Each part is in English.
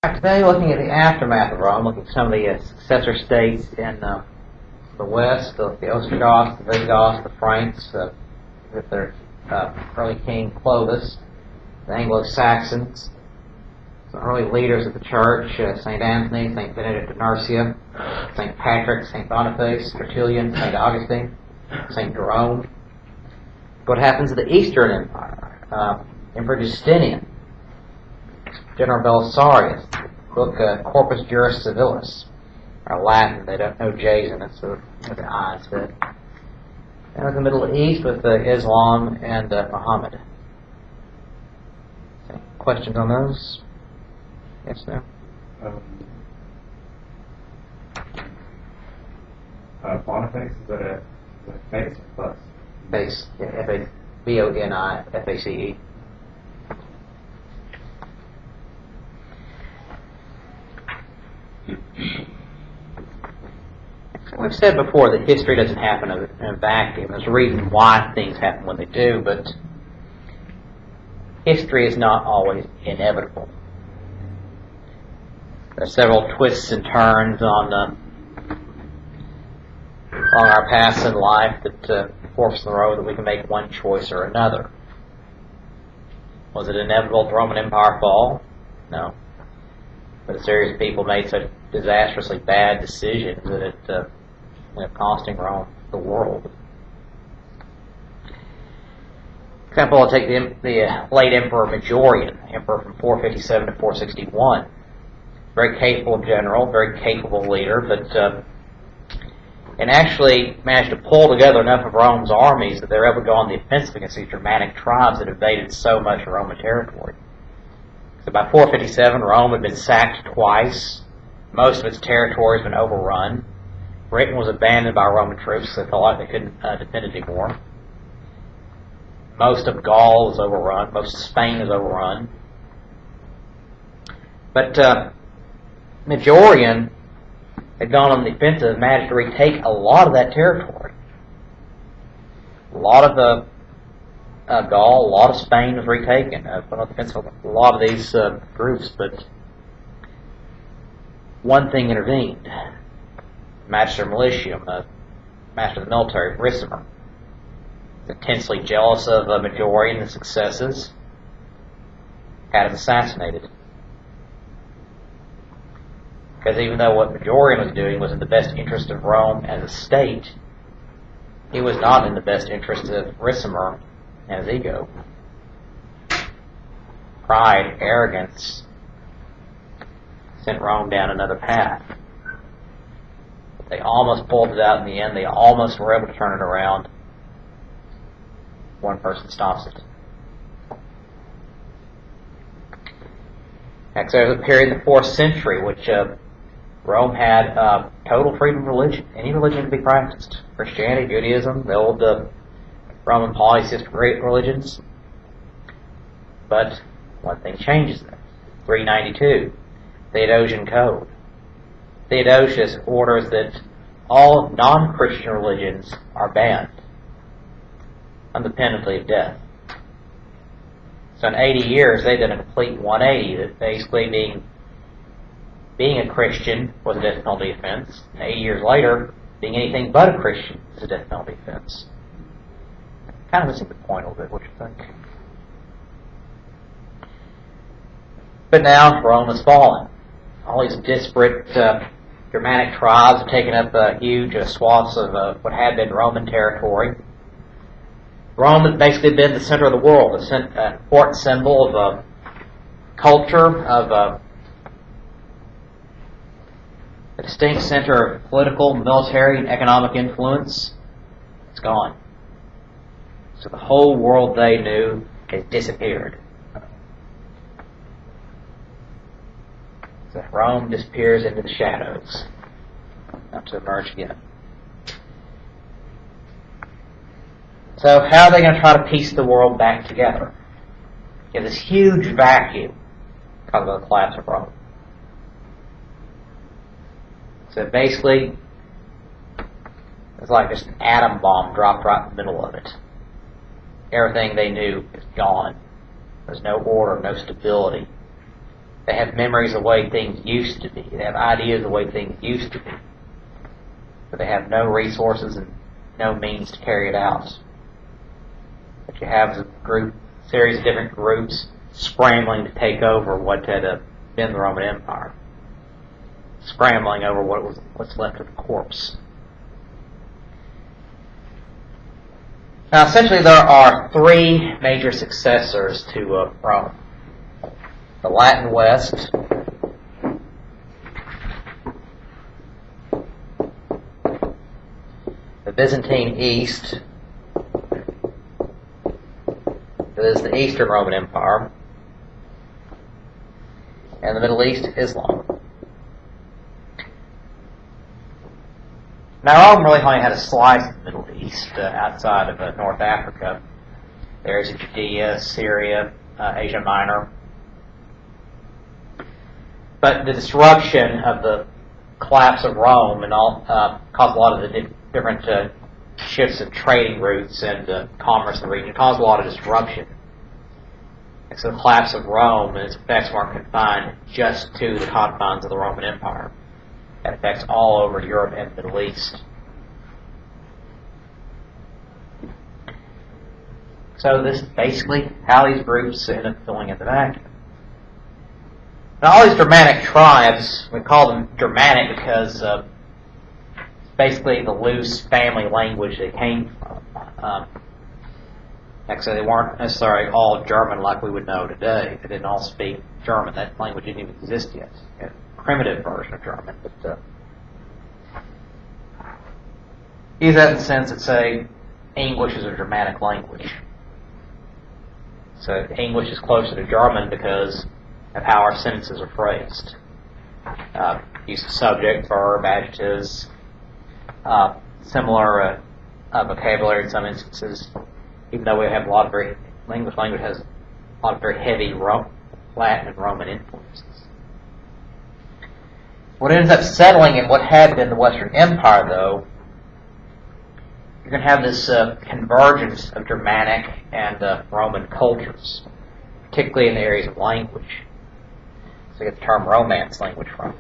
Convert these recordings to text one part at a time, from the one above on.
Today, looking at the aftermath of Rome, looking at some of the successor states in the West, the Ostrogoths, the Visigoths, the Franks, with their early king Clovis, the Anglo-Saxons, some early leaders of the Church, St. Anthony, St. Benedict of Nursia, St. Patrick, St. Boniface, Tertullian, St. Augustine, St. Jerome. What happens to the Eastern Empire? Emperor Justinian, General Belisarius, book Corpus Juris Civilis, or Latin, they don't know J's in it, so the I's fit. And with the Middle East with Islam and Muhammad. Okay. Questions on those? Yes, no? Boniface, is that a face or plus? Face, yeah, Boniface. We've said before that history doesn't happen in a vacuum. There's a reason why things happen when they do, but history is not always inevitable. There are several twists and turns on our paths in life that forks in the road that we can make one choice or another. Was it inevitable the Roman Empire fall? No. But a series of people made such disastrously bad decisions that it ended up costing Rome the world. For example, I'll take the late Emperor Majorian, emperor from 457 to 461. Very capable general, very capable leader, but and actually managed to pull together enough of Rome's armies that they were able to go on the offensive against these Germanic tribes that invaded so much of Roman territory. So by 457, Rome had been sacked twice. Most of its territory had been overrun. Britain was abandoned by Roman troops, so they felt like they couldn't defend it anymore. Most of Gaul was overrun. Most of Spain was overrun. But Majorian had gone on the offensive and managed to retake a lot of that territory. A lot of the Gaul, a lot of Spain was retaken. Put on the offensive a lot of these groups, but one thing intervened. Magister Militium, master of the military, Ricimer, intensely jealous of Majorian and the successes, had him assassinated. Because even though what Majorian was doing was in the best interest of Rome as a state, he was not in the best interest of Ricimer and his ego. Pride, arrogance, sent Rome down another path. They almost pulled it out in the end. They almost were able to turn it around. One person stops it. Next, there's a period in the 4th century which Rome had total freedom of religion. Any religion could be practiced. Christianity, Judaism, the old Roman polytheistic religions. But one thing changes there. 392, Theodosian Code. Theodosius orders that all non-Christian religions are banned on the penalty of death. So in 80 years, they've done a complete 180, that basically being a Christian was a death penalty offense. And 80 years later, being anything but a Christian is a death penalty offense. Kind of missing the point a little bit, what you think? But now, Rome has fallen. All these disparate Germanic tribes have taken up huge swaths of what had been Roman territory. Rome has basically been the center of the world, an important symbol of culture, of a distinct center of political, military, and economic influence. It's gone. So the whole world they knew has disappeared. So Rome disappears into the shadows, not to emerge again. So how are they going to try to piece the world back together? You have this huge vacuum because of the collapse of Rome. So basically, it's like just an atom bomb dropped right in the middle of it. Everything they knew is gone. There's no order, no stability. They have memories of the way things used to be. They have ideas of the way things used to be. But they have no resources and no means to carry it out. What you have is a series of different groups scrambling to take over what had been the Roman Empire. Scrambling over what's left of the corpse. Now, essentially, there are three major successors to Rome. The Latin West, the Byzantine East, that is the Eastern Roman Empire, and the Middle East, Islam. Now, Rome really only had a slice of the Middle East outside of North Africa. There's Judea, Syria, Asia Minor. But the disruption of the collapse of Rome and all caused a lot of the different shifts of trading routes and commerce in the region. It caused a lot of disruption. And so the collapse of Rome and its effects weren't confined just to the confines of the Roman Empire. It affects all over Europe and the Middle East. So this is basically how these groups end up filling in the vacuum. Now all these Germanic tribes, we call them Germanic because it's basically the loose family language they came from. Actually, they weren't necessarily all German like we would know today. They didn't all speak German. That language didn't even exist yet. Primitive version of German, but use that in the sense that, say, English is a Germanic language. So English is closer to German because of how our sentences are phrased. Use of subject, verb, adjectives, similar vocabulary in some instances, even though we have a lot of English language has a lot of very heavy Latin and Roman influences. What ends up settling in what had been the Western Empire, though, you're going to have this convergence of Germanic and Roman cultures, particularly in the areas of language. So you get the term Romance language from.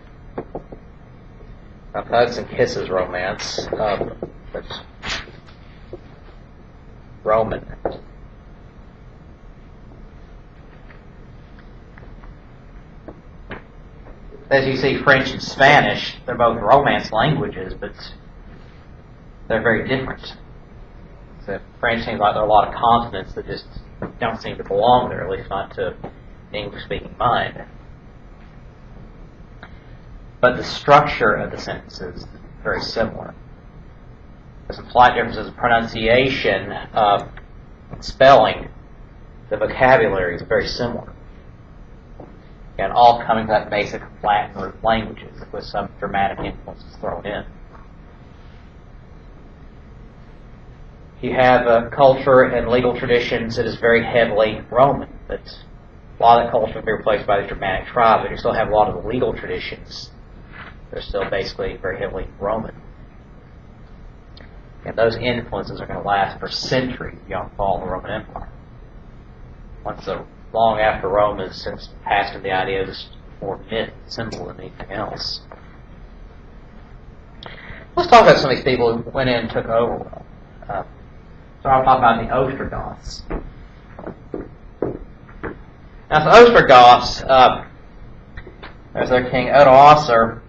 Now, Hugs and Kisses romance, that's Roman. As you see, French and Spanish, they're both Romance languages, but they're very different. So French seems like there are a lot of consonants that just don't seem to belong there, at least not to the English-speaking mind. But the structure of the sentences is very similar. There's some slight differences in pronunciation, spelling. The vocabulary is very similar. And all coming from that basic Latin root languages with some Germanic influences thrown in. You have culture and legal traditions that is very heavily Roman. But a lot of that culture will be replaced by the Germanic tribe, but you still have a lot of the legal traditions that are still basically very heavily Roman. And those influences are going to last for centuries beyond the fall of the Roman Empire. Long after Rome has since passed into the idea of more myth and symbol than anything else. Let's talk about some of these people who went in and took over Rome. So I'll talk about the Ostrogoths. Now, the Ostrogoths, there's their king Odoacer,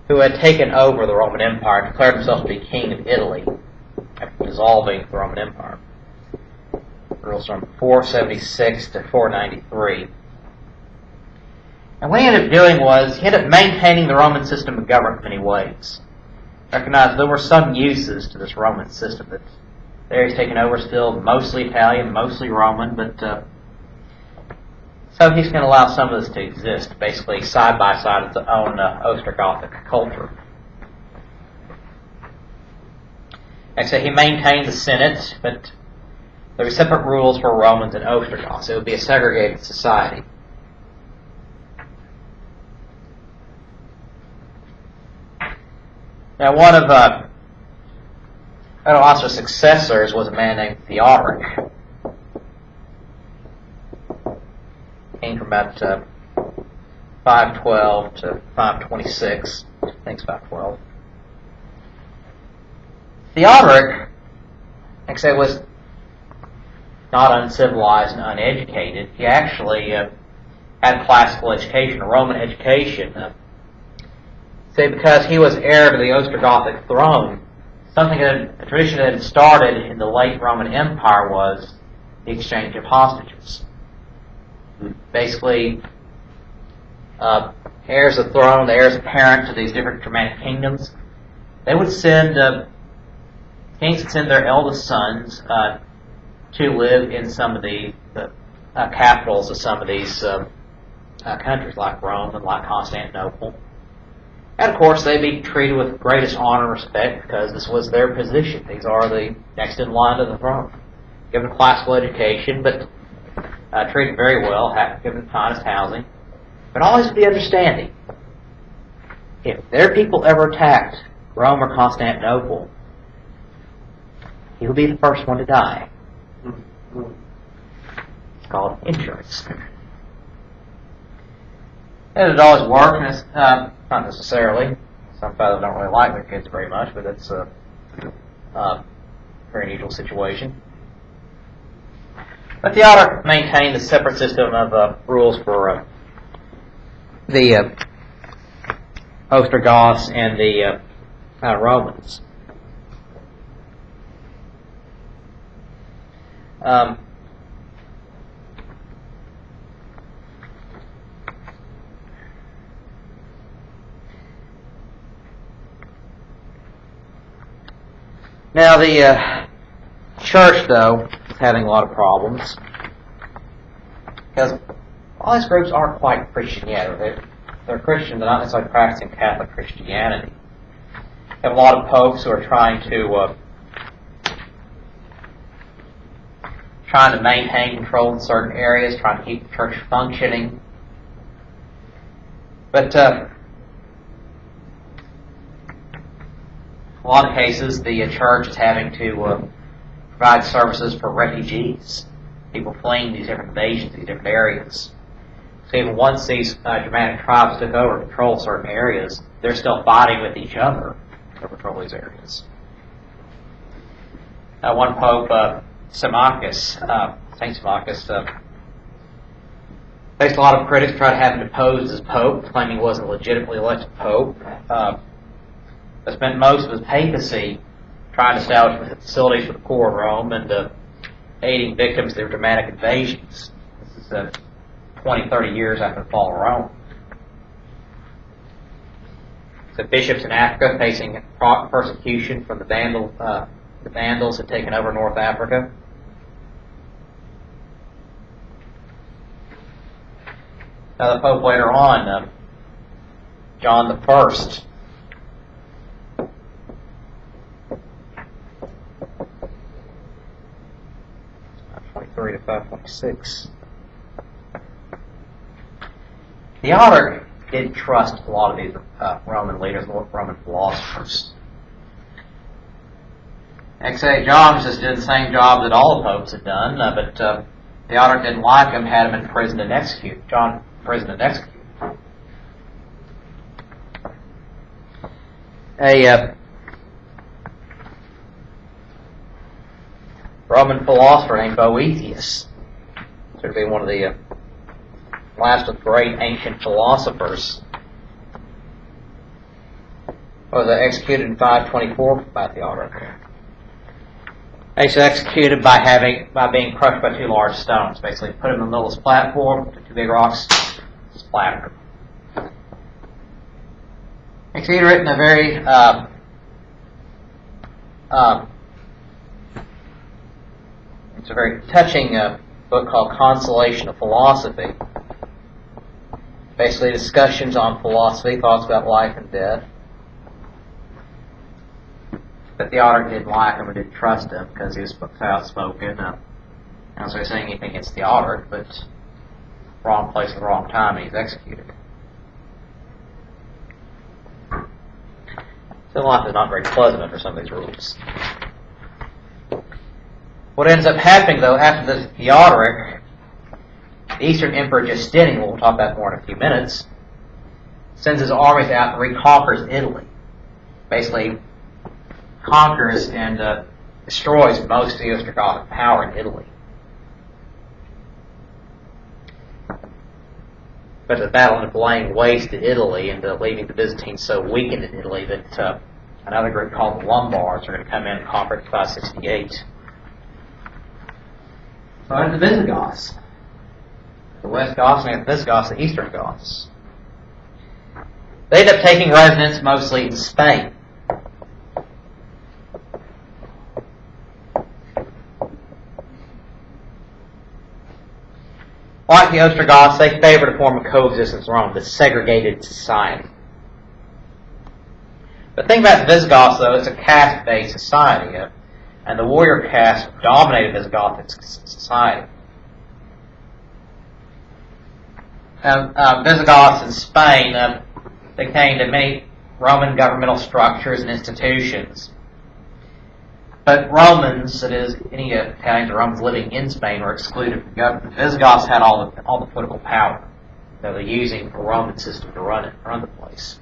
who had taken over the Roman Empire, declared himself to be king of Italy after dissolving the Roman Empire. Rules from 476 to 493. And what he ended up doing was, he ended up maintaining the Roman system of government in many ways. Recognized there were some uses to this Roman system, that there he's taken over still mostly Italian, mostly Roman, but so he's going to allow some of this to exist, basically side by side with the own Ostrogothic culture. Like I say, he maintained the Senate, but there were separate rules for Romans and Ostrogoths. It would be a segregated society. Now, one of Odoacer's successors was a man named Theodoric. Came from about 512 to 526. I think it's 512. Theodoric, like I said, was not uncivilized and uneducated. He actually had a classical education, a Roman education. Because he was heir to the Ostrogothic throne, a tradition that had started in the late Roman Empire was the exchange of hostages. Basically, heirs of the throne, the heirs apparent to these different Germanic kingdoms, they would send, kings would send their eldest sons to live in some of the capitals of some of these countries, like Rome and like Constantinople. And of course, they'd be treated with greatest honor and respect because this was their position. These are the next in line to the throne. Given a classical education, but treated very well, given the finest housing. But always with the understanding, if their people ever attacked Rome or Constantinople, he'll be the first one to die. It's called insurance. And it always worked, not necessarily. Some fathers don't really like their kids very much, but it's a very unusual situation. But Theodoric maintained a separate system of rules for the Ostrogoths and the Romans. Now the church, though, is having a lot of problems because all these groups aren't quite Christian yet. They're Christian, but not necessarily practicing Catholic Christianity. You have a lot of popes who are trying to maintain control in certain areas, trying to keep the church functioning. But a lot of cases, the church is having to provide services for refugees, people fleeing these different invasions, these different areas. So even once these Germanic tribes took over and control certain areas, they're still fighting with each other to control these areas. One pope, Symmachus, Saint Symmachus, faced a lot of critics, tried to have him deposed as pope, claiming he wasn't legitimately elected pope. But spent most of his papacy trying to establish facilities for the poor of Rome and aiding victims of their Germanic invasions. This is 20, 30 years after the fall of Rome. So bishops in Africa facing persecution from the Vandals had taken over North Africa. Now the Pope later on, John the First, 523 to 526. Theodoric didn't trust a lot of these Roman leaders, Roman philosophers. X.A. John just did the same job that all the popes had done, but Theodoric didn't like him, had him in prison and executed. John imprisoned and executed. A Roman philosopher named Boethius, sort of be one of the last of the great ancient philosophers, was executed in 524 by Theodoric. Actually executed by being crushed by two large stones. Basically, put him in the middle of this platform, two big rocks, splattered. Actually, he'd written a very it's a very touching book called Consolation of Philosophy. Basically, discussions on philosophy, thoughts about life and death. But Theodoric didn't like him or didn't trust him because he was outspoken. I'm not saying anything against Theodoric, but wrong place at the wrong time, and he's executed. So life is not very pleasant under some of these rules. What ends up happening, though, after this Theodoric, The Eastern Emperor Justinian, we'll talk about more in a few minutes, sends his armies out and reconquers Italy. Basically conquers and destroys most of the Ostrogothic power in Italy. But the battle of laying waste to Italy and leaving the Byzantines so weakened in Italy that another group called the Lombards are going to come in and conquer it in 568. So then the Visigoths. The West Goths and the Visigoths, the Eastern Goths. They end up taking residence mostly in Spain. Like the Ostrogoths, they favored a form of coexistence around the segregated society. The thing about the Visigoths, though, it's a caste-based society, and the warrior caste dominated Visigothic society. Visigoths in Spain, they came to many Roman governmental structures and institutions. But Romans, that is, any Italians or Romans living in Spain, were excluded from government. The Visigoths had all the political power that they're using the Roman system to run the place.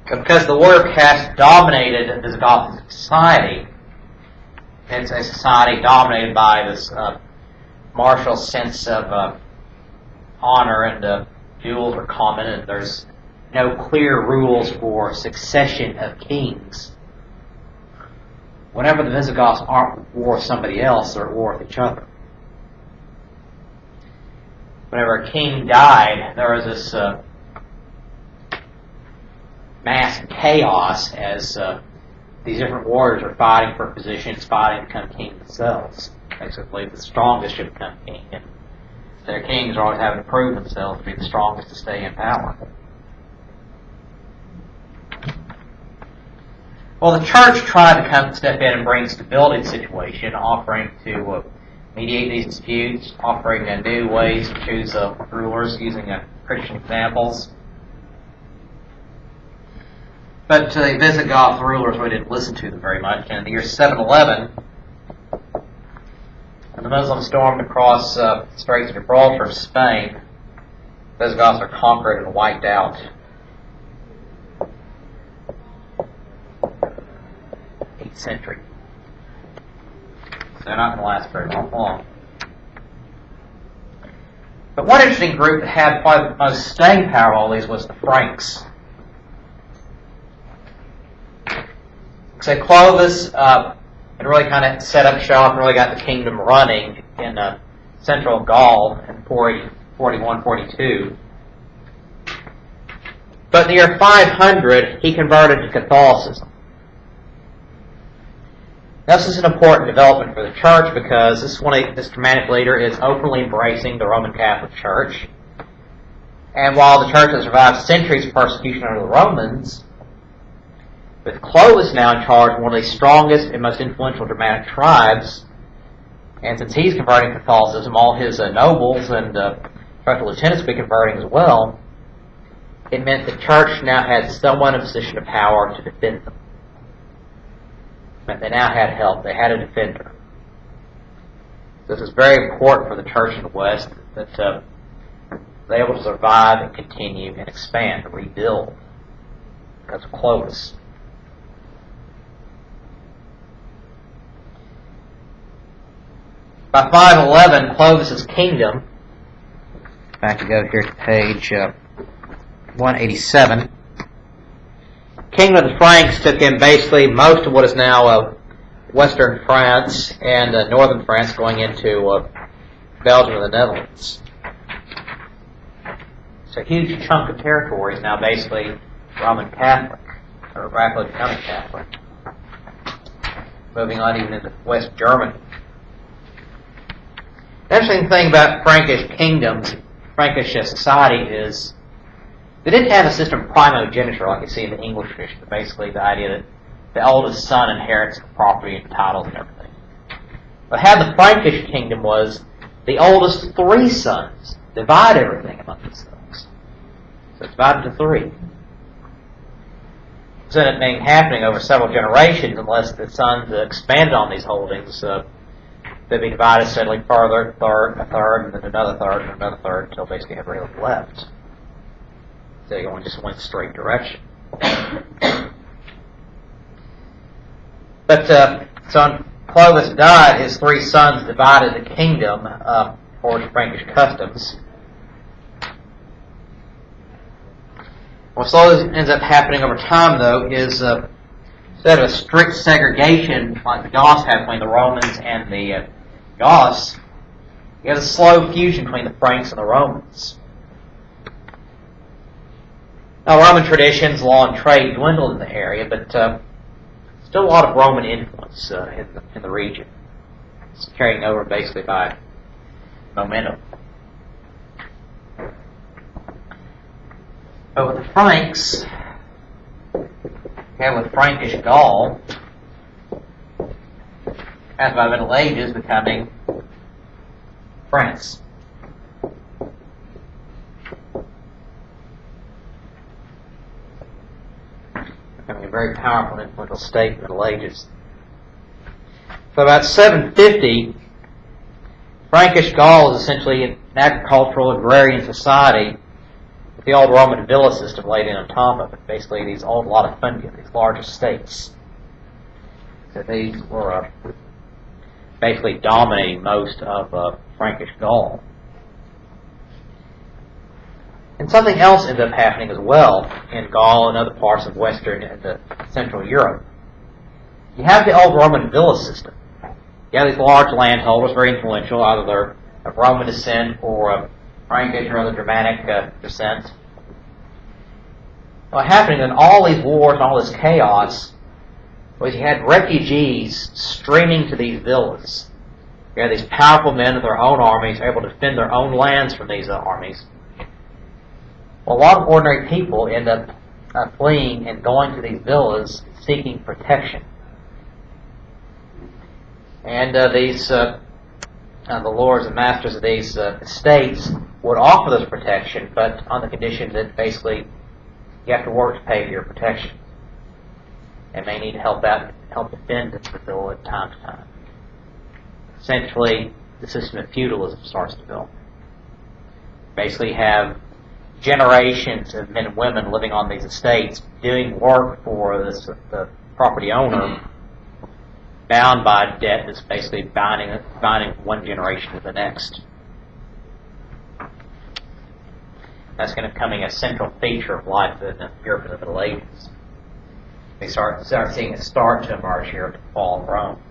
Because the warrior caste dominated Visigothic society, it's a society dominated by this martial sense of honor, and duels are common, and there's no clear rules for succession of kings. Whenever the Visigoths aren't at war with somebody else, they're at war with each other. Whenever a king died, there was this mass chaos as these different warriors are fighting for positions, fighting to become king themselves. Basically, the strongest should become king, and their kings are always having to prove themselves to be the strongest to stay in power. Well, the church tried to step in and bring stability to the situation, offering to mediate these disputes, offering new ways to choose rulers using Christian examples. But the Visigoth rulers really didn't listen to them very much. And in the year 711, when the Muslims stormed across the Straits of Gibraltar of Spain, the Visigoths are conquered and wiped out. 8th century. So they're not going to last very long. But one interesting group that had probably the most staying power of all these was the Franks. So Clovis had really kind of set up shop and really got the kingdom running in central Gaul in 41-42. But in the year 500, he converted to Catholicism. This is an important development for the church because this Germanic leader is openly embracing the Roman Catholic Church. And while the church has survived centuries of persecution under the Romans, with Clovis now in charge of one of the strongest and most influential Germanic tribes, and since he's converting to Catholicism, all his nobles and special lieutenants will be converting as well, it meant the church now had someone in a position of power to defend them. It meant they now had help. They had a defender. So this is very important for the church in the West, that they're able to survive and continue and expand and rebuild because of Clovis. By 511, Clovis' kingdom, if I could go here to page 187, Kingdom of the Franks took in basically most of what is now western France and northern France going into Belgium and the Netherlands. So a huge chunk of territory is now basically Roman Catholic, or rapidly becoming Catholic. Moving on even into West Germany. The interesting thing about Frankish kingdoms, Frankish society, is they didn't have a system of primogeniture like you see in the English tradition. Basically, the idea that the oldest son inherits the property and titles and everything. But how the Frankish kingdom was, the oldest 3 sons divide everything among themselves. So it's divided to 3. So it happening over several generations unless the sons expanded on these holdings They'd be divided steadily further, a third, and then another third, and another third, until basically every left. So you're going just one straight direction. But so when Clovis died, his three sons divided the kingdom according to Frankish customs. What slowly ends up happening over time, though, is instead of a strict segregation like the Goths had between the Romans and the Goths, you have a slow fusion between the Franks and the Romans. Now, Roman traditions, law, and trade dwindled in the area, but still a lot of Roman influence in the region. It's carrying over basically by momentum. But with the Franks, with Frankish Gaul, as by the Middle Ages, becoming France. Becoming a very powerful and influential state in the Middle Ages. So about 750, Frankish Gaul is essentially an agricultural agrarian society with the old Roman villa system laid in on top of it. Basically, these old latifundia, these large estates. So these were basically dominating most of Frankish Gaul. And something else ends up happening as well in Gaul and other parts of Western and Central Europe. You have the old Roman villa system. You have these large landholders, very influential, either they're of Roman descent or of Frankish or other Germanic descent. What happened in all these wars and all this chaos was you had refugees streaming to these villas. You had these powerful men with their own armies able to defend their own lands from these armies. Well, a lot of ordinary people end up fleeing and going to these villas seeking protection. And the lords and masters of these estates would offer this protection, but on the condition that basically you have to work to pay for your protection, and may need help defend the villa at time to time. Essentially, the system of feudalism starts to build. Basically, have generations of men and women living on these estates doing work for the property owner, bound by a debt that's basically binding one generation to the next. That's going to becoming a central feature of life in Europe in the Middle Ages. We start seeing it start to emerge here at the fall of Rome.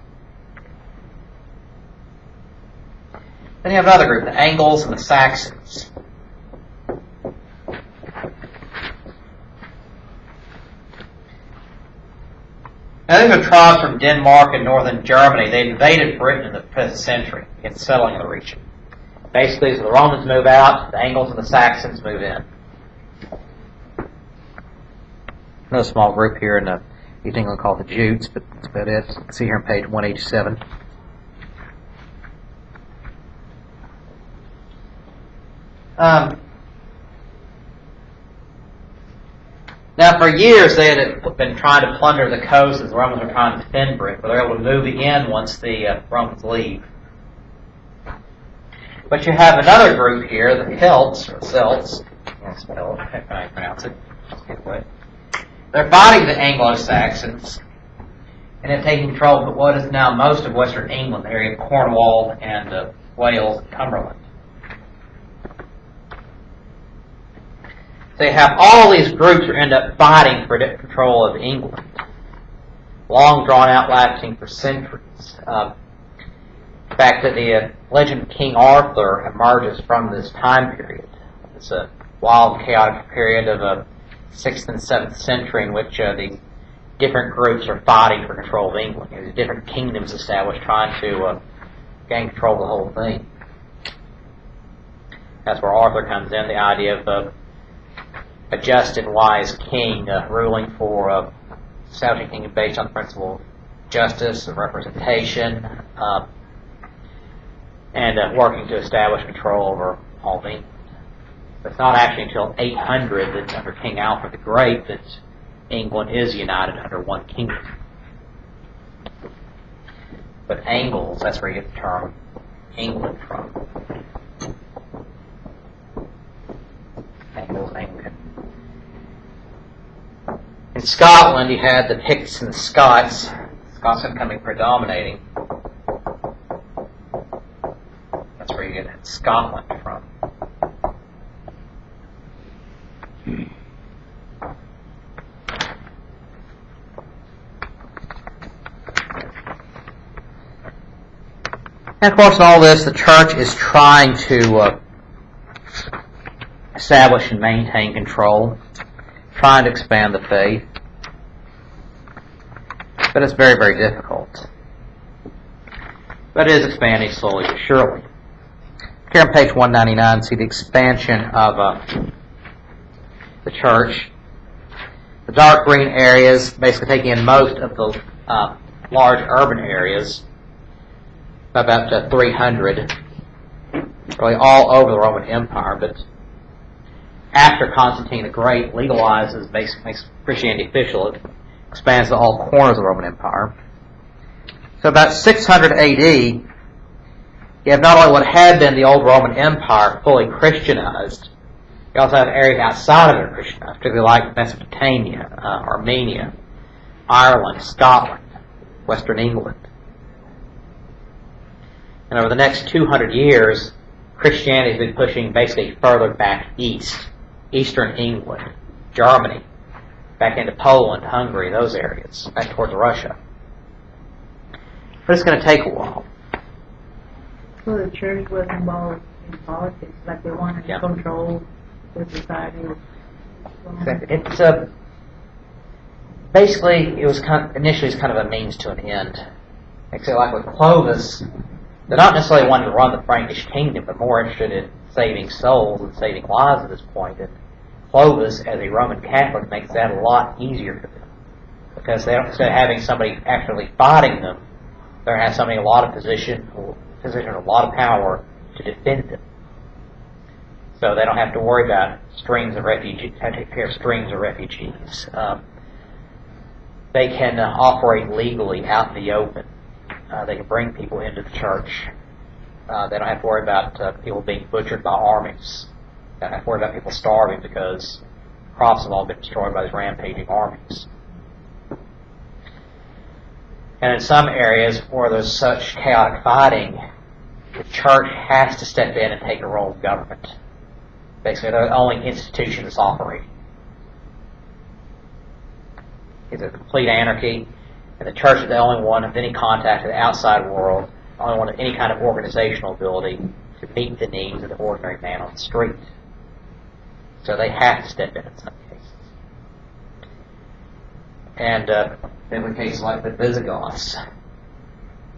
Then you have another group, the Angles and the Saxons. Now, these are tribes from Denmark and northern Germany. They invaded Britain in the 5th century in settling the region. Basically, as the Romans move out, the Angles and the Saxons move in. Another small group here in East England called the Jutes, but that's about it. You can see here on page 187. Now, for years, they had been trying to plunder the coast as the Romans were trying to defend Britain, but they were able to move in once the Romans leave. But you have another group here, the Celts, or Celts. Yes, how I pronounce it. Anyway. They're fighting the Anglo-Saxons, and they're taking control of what is now most of Western England, the area of Cornwall and Wales and Cumberland. They have all these groups who end up fighting for control of England. Long drawn out, lasting for centuries. In fact, the legend of King Arthur emerges from this time period. It's a wild, chaotic period of the 6th and 7th century in which the different groups are fighting for control of England. There's different kingdoms established trying to gain control of the whole thing. That's where Arthur comes in, the idea of a just and wise king ruling for establishing a kingdom based on the principle of justice and representation, and working to establish control over all of England. But it's not actually until 800 that under King Alfred the Great that England is united under one kingdom. But Angles, that's where you get the term England from. Angles, Anglican. In Scotland, you had the Picts and the Scots. Scots becoming predominating. That's where you get Scotland from. And of course, in all this, the church is trying to establish and maintain control, trying to expand the faith. But it's very, very difficult. But it is expanding slowly but surely. Here on page 199, see the expansion of the church. The dark green areas basically taking in most of the large urban areas, about 300, really all over the Roman Empire. But after Constantine the Great legalizes, makes Christianity official, it expands to all corners of the Roman Empire. So about 600 AD, you have not only what had been the old Roman Empire fully Christianized, you also have areas outside of it Christianized, particularly like Mesopotamia, Armenia, Ireland, Scotland, Western England. And over the next 200 years, Christianity has been pushing basically further back east, eastern England, Germany, back into Poland, Hungary, those areas, back towards Russia. But it's going to take a while. So the church was involved in politics, like they wanted to control the society. It's basically it was initially it's kind of a means to an end. Except like with Clovis, they're not necessarily wanting to run the Frankish kingdom, but more interested in saving souls and saving lives at this point. And Clovis, as a Roman Catholic, makes that a lot easier for them because they don't, instead of having somebody actually fighting them, they're going to have somebody in a lot of position, a lot of power to defend them. So they don't have to worry about strings of refugees. Have to take care of strings of refugees. They can operate legally out in the open. They can bring people into the church. They don't have to worry about people being butchered by armies. They don't have to worry about people starving because crops have all been destroyed by these rampaging armies. And in some areas where there's such chaotic fighting, the church has to step in and take a role of government. Basically, they're the only institution that's operating. It's a complete anarchy, and the church is the only one with any contact with the outside world, the only one with any kind of organizational ability to meet the needs of the ordinary man on the street. So they have to step in some cases. And in cases like the Visigoths,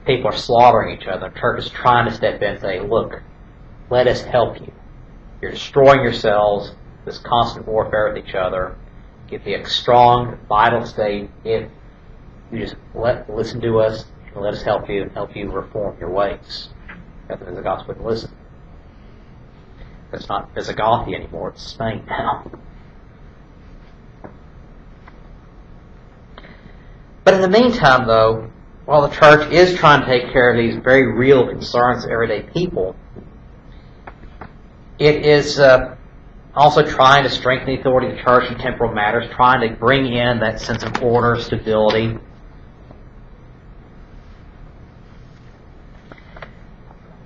people are slaughtering each other. The church is trying to step in and say, look, let us help you. You're destroying yourselves, this constant warfare with each other. You'd be a strong, vital state if you just listen to us and let us help you reform your ways. But the Visigoths wouldn't listen. It's not Visigothi anymore, it's Spain now. But in the meantime, though, while the church is trying to take care of these very real concerns of everyday people, it is also trying to strengthen the authority of the church in temporal matters, trying to bring in that sense of order, stability.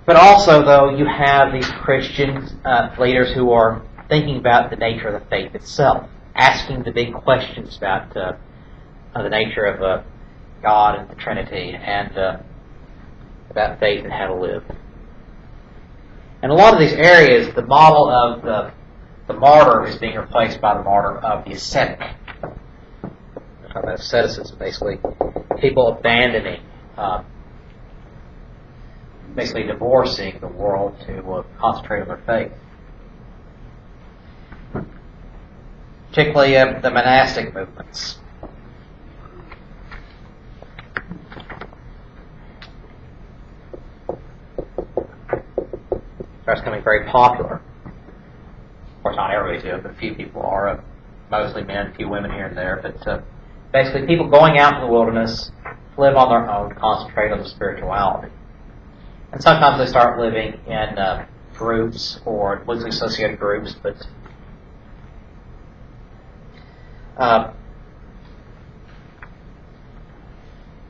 But also, though, you have these Christian leaders who are thinking about the nature of the faith itself, asking the big questions about the nature of God and the Trinity, and about faith and how to live. In a lot of these areas, the model of the martyr is being replaced by the martyr of the ascetic. We're talking about asceticism, basically. People abandoning, basically divorcing the world to concentrate on their faith. Particularly the monastic movements. Starts becoming very popular. Of course, not everybody's doing it, but a few people are. Mostly men, a few women here and there. But basically, people going out in the wilderness, live on their own, concentrate on the spirituality. And sometimes they start living in groups or loosely associated groups, but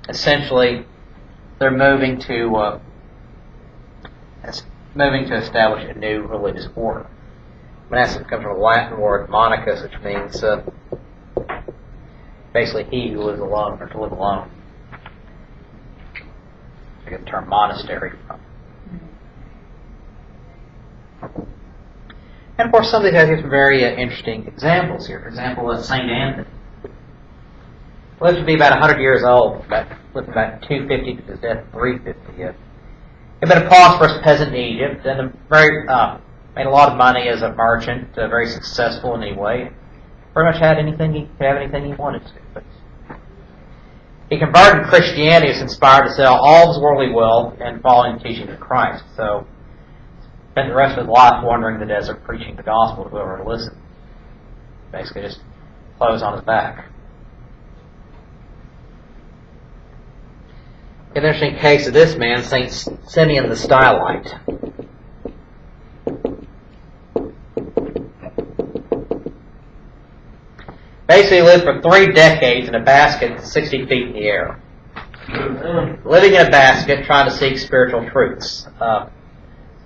essentially they're moving to establish a new religious order. Monastic comes from a Latin word monicus, which means basically he who lives alone or to live alone. I get the term monastery from. And of course, some of these have some very interesting examples here. For example, St. Anthony. Lived to be about 100 years old, lived about 250 to his death, 350. He'd been a prosperous peasant in Egypt, and made a lot of money as a merchant, very successful in any way. Pretty much had anything he wanted to. But he converted to Christianity, was inspired to sell all his worldly wealth and following the teachings of Christ. So spent the rest of his life wandering the desert preaching the gospel to whoever would listen. Basically just clothes on his back. An interesting case of this man, St. Simeon the Stylite. Basically lived for 3 decades in a basket 60 feet in the air. Living in a basket, trying to seek spiritual truths.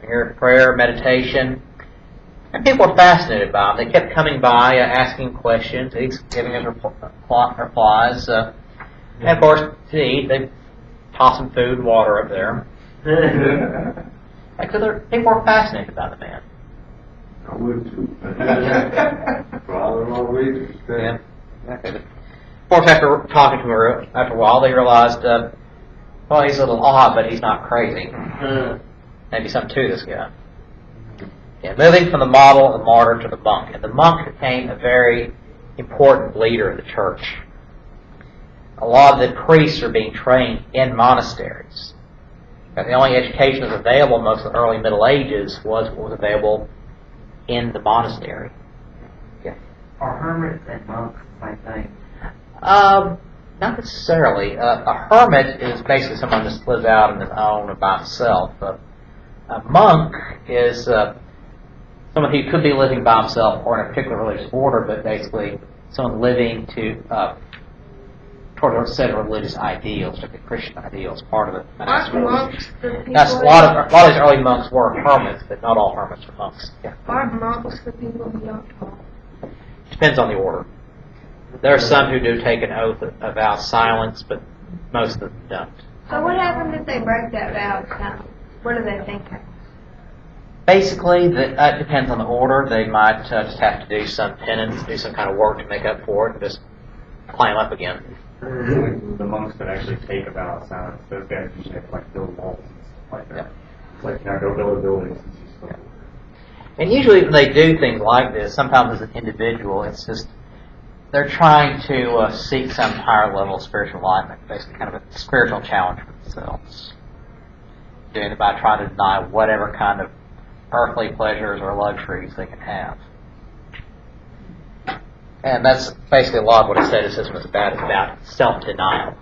Here, prayer, meditation. And people were fascinated by him. They kept coming by, asking questions. He's giving us replies. And of course, to eat, they toss some food and water up there. People were fascinated by the man. I would too. For all the wrong reasons. Yeah. Okay. Of course, after talking to him after a while, they realized, well, he's a little odd, but he's not crazy. Maybe something to this guy. Yeah, moving from the model of the martyr to the monk. And the monk became a very important leader of the church. A lot of the priests are being trained in monasteries. And the only education that was available in most of the early Middle Ages was what was available in the monastery. Yeah. Are hermits and monks the same thing? Not necessarily. A hermit is basically someone that just lives out on his own or by himself. A monk is someone who could be living by himself or in a particular religious order, but basically someone living toward a set of religious ideals, like the Christian ideals, part of it. Aren't monks the people? That's a lot of these early monks were hermits, but not all hermits are monks. Yeah. Aren't monks the people who don't talk? Depends on the order. There are some who do take an oath of vow of silence, but most of them don't. So what happens if they break that vow of silence? What do they think happens? Basically, it depends on the order. They might just have to do some penance, do some kind of work to make up for it, and just climb up again. The monks that actually take a vow of silence, those guys usually have to build walls and stuff like that. Yeah. It's like, go build a building. Yeah. And usually when they do things like this, sometimes as an individual, it's just they're trying to seek some higher level of spiritual alignment, basically kind of a spiritual challenge for themselves. Doing it by trying to deny whatever kind of earthly pleasures or luxuries they can have. And that's basically a lot of what asceticism is about. It's about self-denial.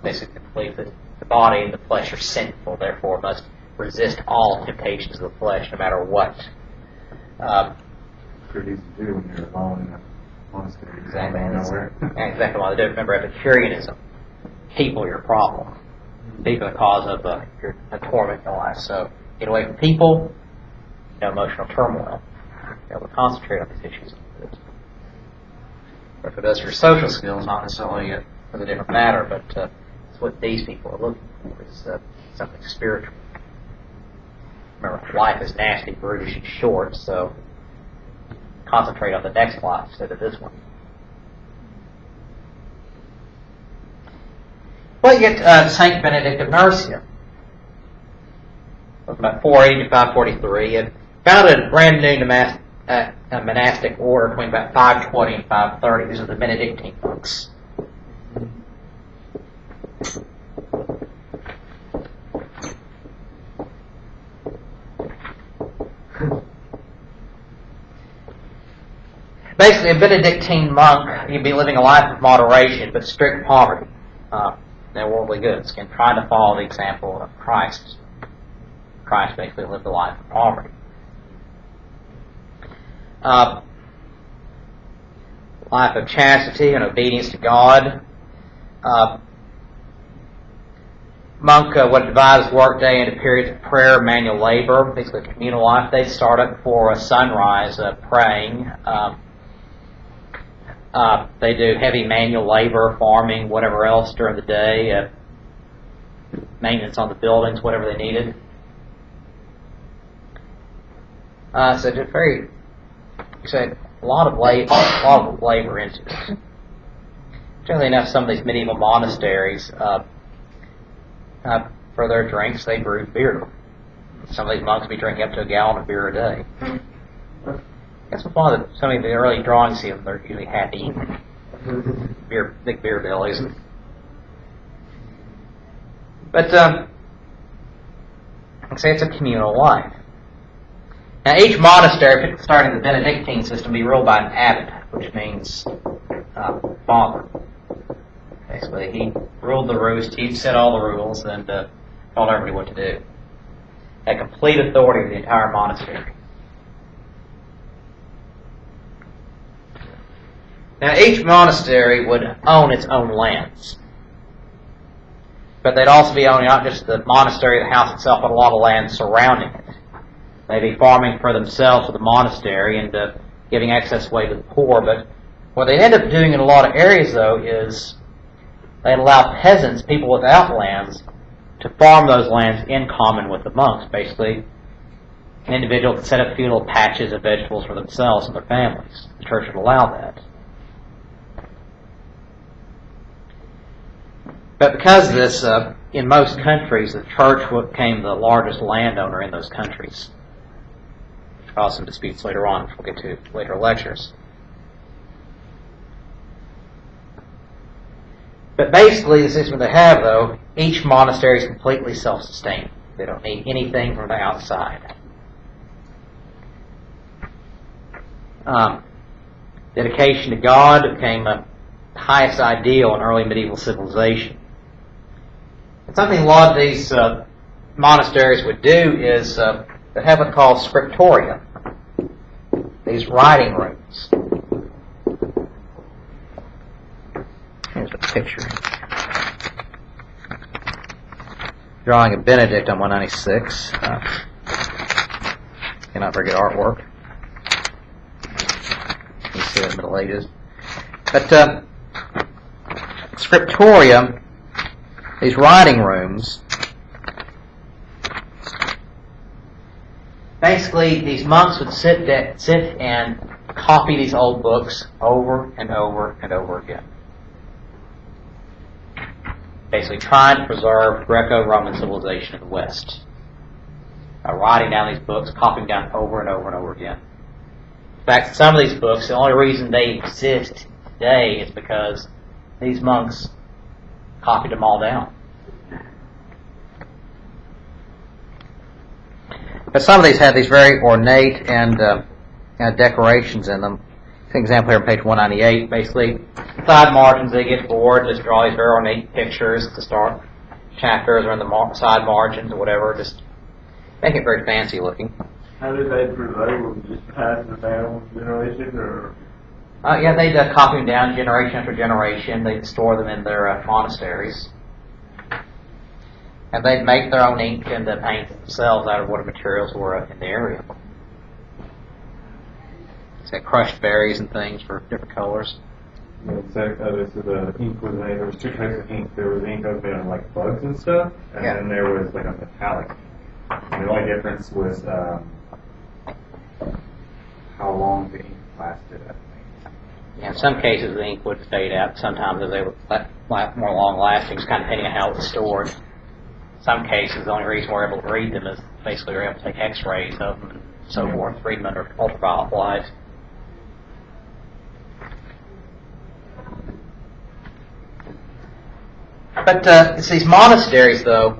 Basically, the belief that the body and the flesh are sinful, therefore must resist all temptations of the flesh, no matter what. Pretty easy to do when you're alone in a monastery. Exactly. Nowhere. Exactly what I do. Remember, Epicureanism, people are your problem. People are the cause of your torment in your life. So get away from people, no emotional turmoil. Be able to concentrate on these issues. But for those for social skills, not necessarily for a different matter, but it's what these people are looking for is something spiritual. Remember, life is nasty, brutish, and short, so concentrate on the next life instead of this one. Well, you get Saint Benedict of Nursia. From about 480 to 543, and founded a brand new monastic order between about 520 and 530. These are the Benedictine monks. Basically, a Benedictine monk, you'd be living a life of moderation, but strict poverty. their worldly goods, and trying to follow the example of Christ. Christ basically lived a life of poverty. Life of chastity and obedience to God. Monk would divide his workday into periods of prayer, manual labor, basically communal life. They'd start up before sunrise praying. They do heavy manual labor, farming, whatever else during the day, maintenance on the buildings, whatever they needed. So just very, you say, a lot of labor into it. Generally enough, some of these medieval monasteries, for their drinks, they brewed beer. Some of these monks would be drinking up to a gallon of beer a day. That's one of some of the early drawings see them. They're usually happy, big beer bellies. But I say it's a communal life. Now, each monastery, starting the Benedictine system, be ruled by an abbot, which means father. Basically, he ruled the roost. He set all the rules and told everybody what to do. Had complete authority of the entire monastery. Now, each monastery would own its own lands. But they'd also be owning not just the monastery, the house itself, but a lot of land surrounding it. They'd be farming for themselves for the monastery and giving excess away to the poor. But what they'd end up doing in a lot of areas, though, is they'd allow peasants, people without lands, to farm those lands in common with the monks. Basically, an individual could set up a few little patches of vegetables for themselves and their families. The church would allow that. But because of this, in most countries, the church became the largest landowner in those countries. Which caused some disputes later on, which we'll get to later lectures. But basically, the system they have, though, each monastery is completely self-sustaining. They don't need anything from the outside. Dedication to God became the highest ideal in early medieval civilization. And something a lot of these monasteries would do is they have what's called scriptoria, these writing rooms. Here's a picture. Drawing of Benedict on 196. Not very good artwork. You see it in the Middle Ages. But scriptoria, these writing rooms, basically these monks would sit and copy these old books over and over and over again. Basically trying to preserve Greco-Roman civilization in the West. Writing down these books, copying down over and over and over again. In fact, some of these books, the only reason they exist today is because these monks copied them all down. But some of these have these very ornate and decorations in them. An example here on page 198, basically, side margins, they get bored, just draw these very ornate pictures to start chapters or in the side margins or whatever, just make it very fancy looking. How did they preserve them? Just pass it down generation or? Yeah, they'd copy them down generation after generation. They'd store them in their monasteries. And they'd make their own ink and paint themselves out of what materials were in the area. It's got crushed berries and things for different colors. So the ink was made, there was two types of ink. There was ink that was made on like bugs and stuff, and then there was like a metallic ink. And the only difference was how long the ink lasted, I think. Yeah, in some cases the ink would fade out. Sometimes they were more long lasting, just kind of depending on how it was stored. In some cases, the only reason we're able to read them is basically we're able to take x-rays of them and so forth, read them under ultraviolet light. But it's these monasteries, though,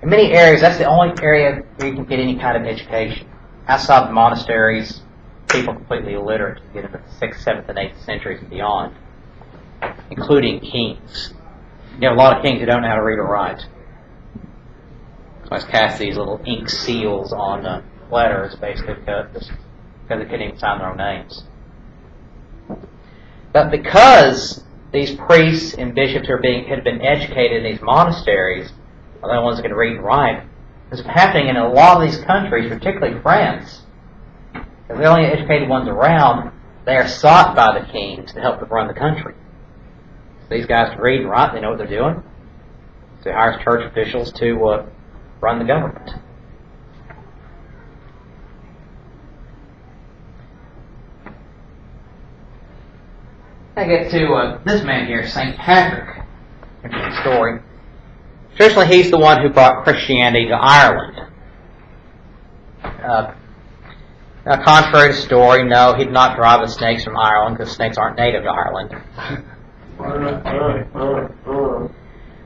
in many areas, that's the only area where you can get any kind of education. Outside the monasteries, people are completely illiterate to get into the 6th, 7th, and 8th centuries and beyond, including kings. You have a lot of kings who don't know how to read or write. So I cast these little ink seals on letters, basically, because they couldn't even sign their own names. But because these priests and bishops had been educated in these monasteries, are the only ones that could read and write, this was happening in a lot of these countries, particularly France. Because the only educated ones around, they are sought by the kings to help them run the country. So these guys can read and write, they know what they're doing. So they hire church officials to run the government. I get to this man here, St. Patrick. Interesting story. Traditionally, he's the one who brought Christianity to Ireland. Now, contrary to story, no, he did not drive the snakes from Ireland, because snakes aren't native to Ireland.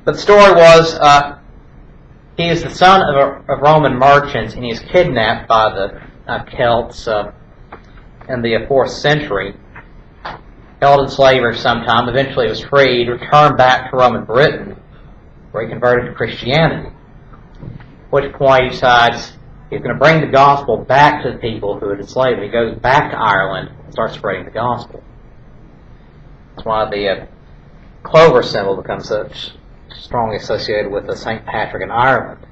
But the story was, he is the son of Roman merchants, and he is kidnapped by the Celts in the 4th century. Held in slavery for some time, eventually was freed, returned back to Roman Britain, where he converted to Christianity. At which point he decides he's going to bring the gospel back to the people who had enslaved him. He goes back to Ireland and starts spreading the gospel. That's why the clover symbol becomes such strongly associated with the St. Patrick in Ireland.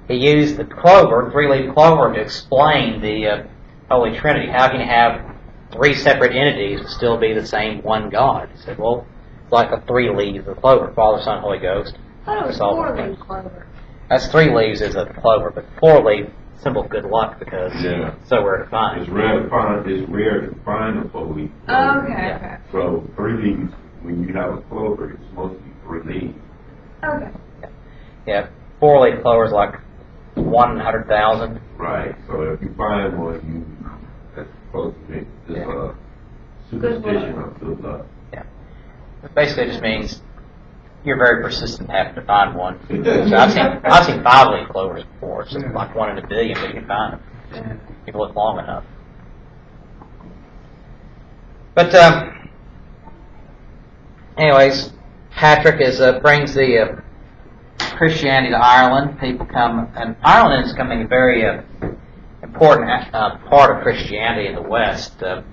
He used the clover, the 3-leaf clover, to explain the Holy Trinity. How can you have 3 separate entities and still be the same one God? He said, well, it's like the 3 leaves of clover, Father, Son, Holy Ghost. I thought it was 4-leaf clover. That's 3 leaves is a clover, but 4-leaf symbol good luck because it's so rare to find. It's rare to find a 4-leaf. Oh, okay. So 3 leaves, when you have a clover, it's mostly 3 leaves. Okay. Yeah, 4-leaf clover is like 100,000. Right. So if you find one, that's supposed to be just a superstition of good luck. Yeah. It basically just means you're very persistent having to find one. So I've seen 5-leaf clovers before. It's just like 1 in a billion, but you can find them if you look long enough. But anyways, Patrick brings the Christianity to Ireland. People come, and Ireland is becoming a very important part of Christianity in the West. The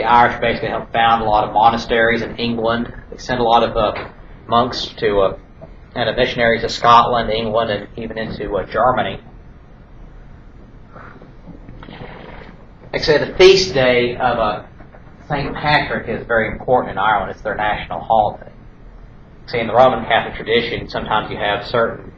Irish basically helped found a lot of monasteries in England. They sent a lot of monks to and missionaries to Scotland, England, and even into Germany. Like I said, the feast day of St. Patrick is very important in Ireland. It's their national holiday. See, in the Roman Catholic tradition, sometimes you have certain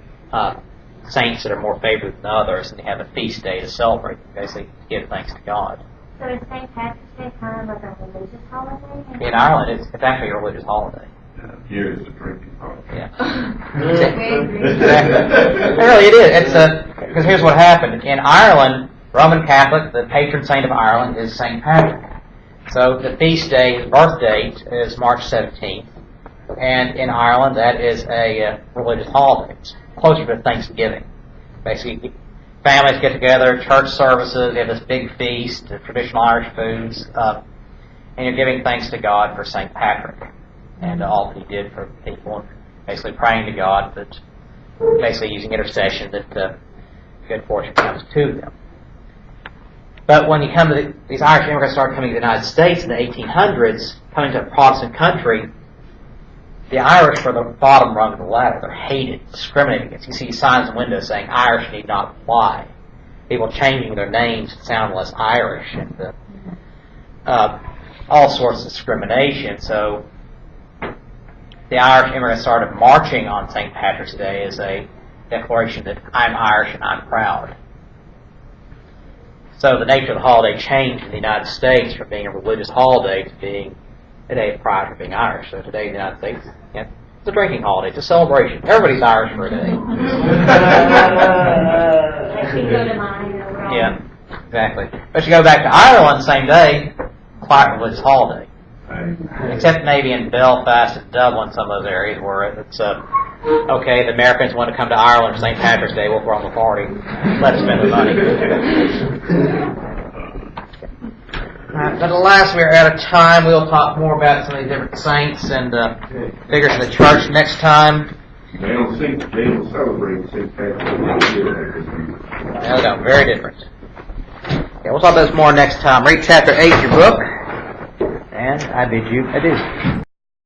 saints that are more favored than others, and they have a feast day to celebrate, basically to give thanks to God. So is St. Patrick's Day kind of like a religious holiday? In Ireland, it's actually a religious holiday. Here is a drinking holiday. Yeah. Exactly. Really, it is. It's because here's what happened. In Ireland, Roman Catholic, the patron saint of Ireland is St. Patrick. So the feast day, his birth date, is March 17th. And in Ireland, that is a religious holiday. It's closer to Thanksgiving. Basically, families get together, church services, they have this big feast, traditional Irish foods, and you're giving thanks to God for St. Patrick and all that he did for people, and basically praying to God that, basically using intercession, that good fortune comes to them. But when you come to these Irish immigrants start coming to the United States in the 1800s, coming to a Protestant country, the Irish are the bottom rung of the ladder. They're hated, discriminated against. You see signs in windows saying Irish need not apply. People changing their names to sound less Irish, and all sorts of discrimination. So the Irish immigrants started marching on St. Patrick's Day as a declaration that I'm Irish and I'm proud. So the nature of the holiday changed in the United States from being a religious holiday to being a day of pride for being Irish. So today in the United States, it's a drinking holiday. It's a celebration. Everybody's Irish for a day. Yeah, exactly. But you go back to Ireland, same day, quite a religious holiday. Except maybe in Belfast and Dublin, some of those areas where it's okay, the Americans want to come to Ireland for St. Patrick's Day, we'll throw them a party. Let us spend the money. Alright, but alas, we're out of time. We'll talk more about some of these different saints and figures of the church next time. They don't celebrate St. Patrick's Day. No, very different. Yeah, we'll talk about this more next time. Read chapter 8 of your book, and I bid you adieu.